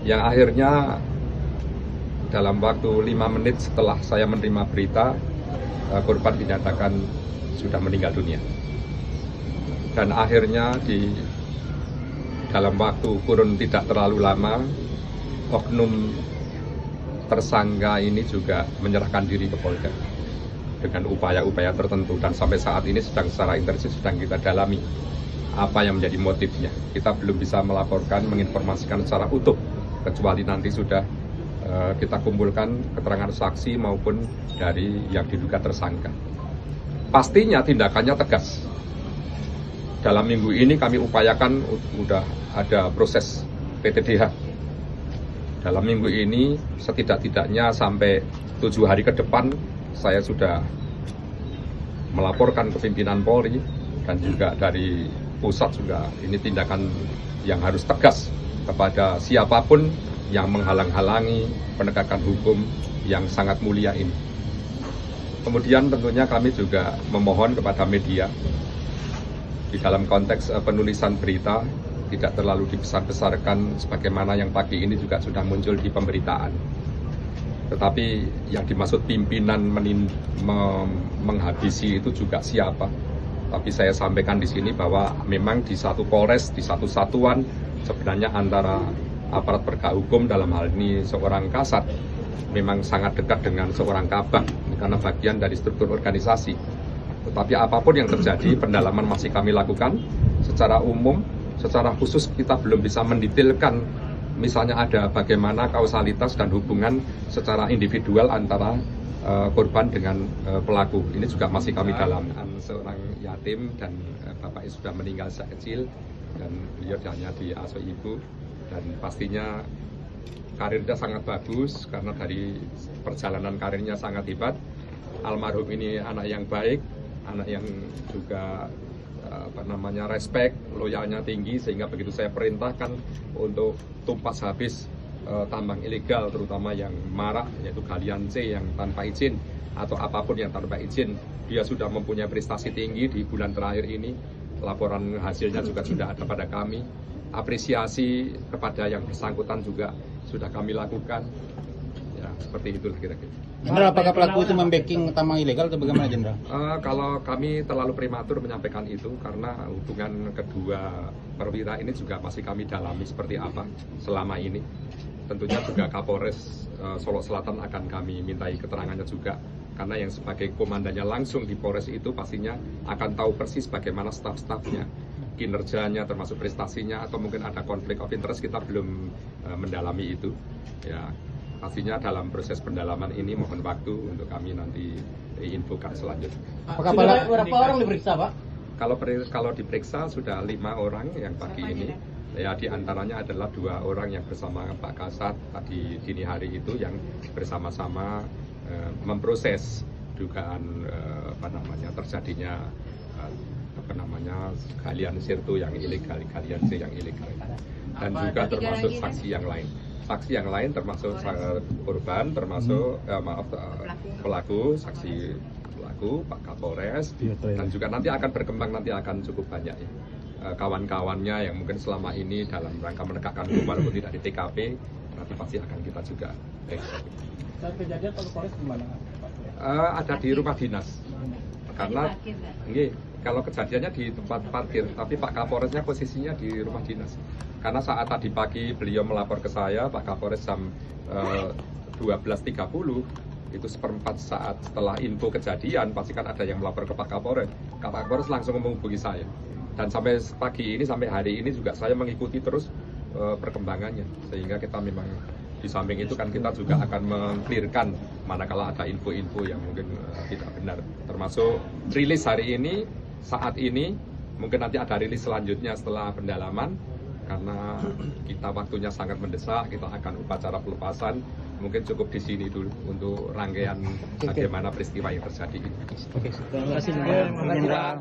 yang akhirnya dalam waktu 5 menit setelah saya menerima berita, korban dinyatakan sudah meninggal dunia. Dan akhirnya di dalam waktu kurun tidak terlalu lama, oknum tersangka ini juga menyerahkan diri ke Polda dengan upaya-upaya tertentu, dan sampai saat ini secara intensif sedang kita dalami apa yang menjadi motifnya. Kita belum bisa melaporkan, menginformasikan secara utuh, kecuali nanti sudah kita kumpulkan keterangan saksi maupun dari yang diduga tersangka. Pastinya tindakannya tegas. Dalam minggu ini kami upayakan sudah ada proses PTDH. Dalam minggu ini setidak-tidaknya sampai 7 hari ke depan saya sudah melaporkan ke pimpinan Polri dan juga dari pusat juga. Ini tindakan yang harus tegas kepada siapapun yang menghalang-halangi penegakan hukum yang sangat mulia ini. Kemudian tentunya kami juga memohon kepada media di dalam konteks penulisan berita tidak terlalu dibesar-besarkan sebagaimana yang pagi ini juga sudah muncul di pemberitaan. Tetapi yang dimaksud pimpinan menghabisi itu juga siapa? Tapi saya sampaikan di sini bahwa memang di satu Polres, di satu satuan sebenarnya antara aparat penegak hukum dalam hal ini seorang Kasat memang sangat dekat dengan seorang Kabak karena bagian dari struktur organisasi. Tetapi apapun yang terjadi, pendalaman masih kami lakukan secara umum. Secara khusus kita belum bisa mendetailkan misalnya ada bagaimana kausalitas dan hubungan secara individual antara korban dengan pelaku. Ini juga masih kami dalam. Seorang yatim dan bapaknya sudah meninggal sejak kecil dan beliau hanya diasuh ibu, dan pastinya karirnya sangat bagus karena dari perjalanan karirnya sangat hebat. Almarhum ini anak yang baik, anak yang juga respect, loyalnya tinggi, sehingga begitu saya perintahkan untuk tumpas habis tambang ilegal terutama yang marak yaitu galian C yang tanpa izin atau apapun yang tanpa izin, dia sudah mempunyai prestasi tinggi di bulan terakhir ini. Laporan hasilnya juga sudah ada pada kami. Apresiasi kepada yang bersangkutan juga sudah kami lakukan. Ya, seperti itu kira-kira. Jenderal, apakah pelaku itu membacking tambang ilegal atau bagaimana, Jenderal? Kalau kami terlalu prematur menyampaikan itu karena hubungan kedua perwira ini juga masih kami dalami seperti apa selama ini. Tentunya juga Kapolres Solo Selatan akan kami mintai keterangannya juga, karena yang sebagai komandannya langsung di Polres itu pastinya akan tahu persis bagaimana staf-stafnya, kinerjanya termasuk prestasinya, atau mungkin ada konflik of interest, kita belum mendalami itu. Ya, pastinya dalam proses pendalaman ini mohon waktu untuk kami nanti infokan selanjutnya. Sudah berapa orang diperiksa, Pak? Kalau diperiksa sudah 5 orang yang pagi ini. Ya, di antaranya adalah 2 orang yang bersama Pak Kasat tadi dini hari itu yang bersama-sama memproses dugaan terjadinya galian sirtu yang ilegal, galian C yang ilegal, dan juga termasuk saksi yang lain. Saksi yang lain termasuk korban, termasuk pelaku, saksi pelaku, Pak Kapolres, dan juga nanti akan berkembang, nanti akan cukup banyak ya. Kawan-kawannya yang mungkin selama ini dalam rangka menegakkan hukum walaupun tidak di TKP, nanti pasti akan kita juga Saat kejadian Pak Kapolres di mana? ada di rumah dinas. Karena kalau kejadiannya di tempat parkir, tapi Pak Kapolresnya posisinya di rumah dinas. Karena saat tadi pagi beliau melapor ke saya, Pak Kapolres jam 12.30, itu seperempat saat setelah info kejadian, pasti kan ada yang melapor ke Pak Kapolres. Pak Kapolres langsung menghubungi saya. Dan sampai pagi ini, sampai hari ini juga saya mengikuti terus perkembangannya. Sehingga kita memang di samping itu kan kita juga akan meng-clearkan manakala ada info-info yang mungkin tidak benar. Termasuk rilis hari ini, saat ini, mungkin nanti ada rilis selanjutnya setelah pendalaman. Karena kita waktunya sangat mendesak, kita akan upacara pelepasan. Mungkin cukup di sini dulu untuk rangkaian bagaimana peristiwa yang terjadi ini. Terima kasih, Jenderal.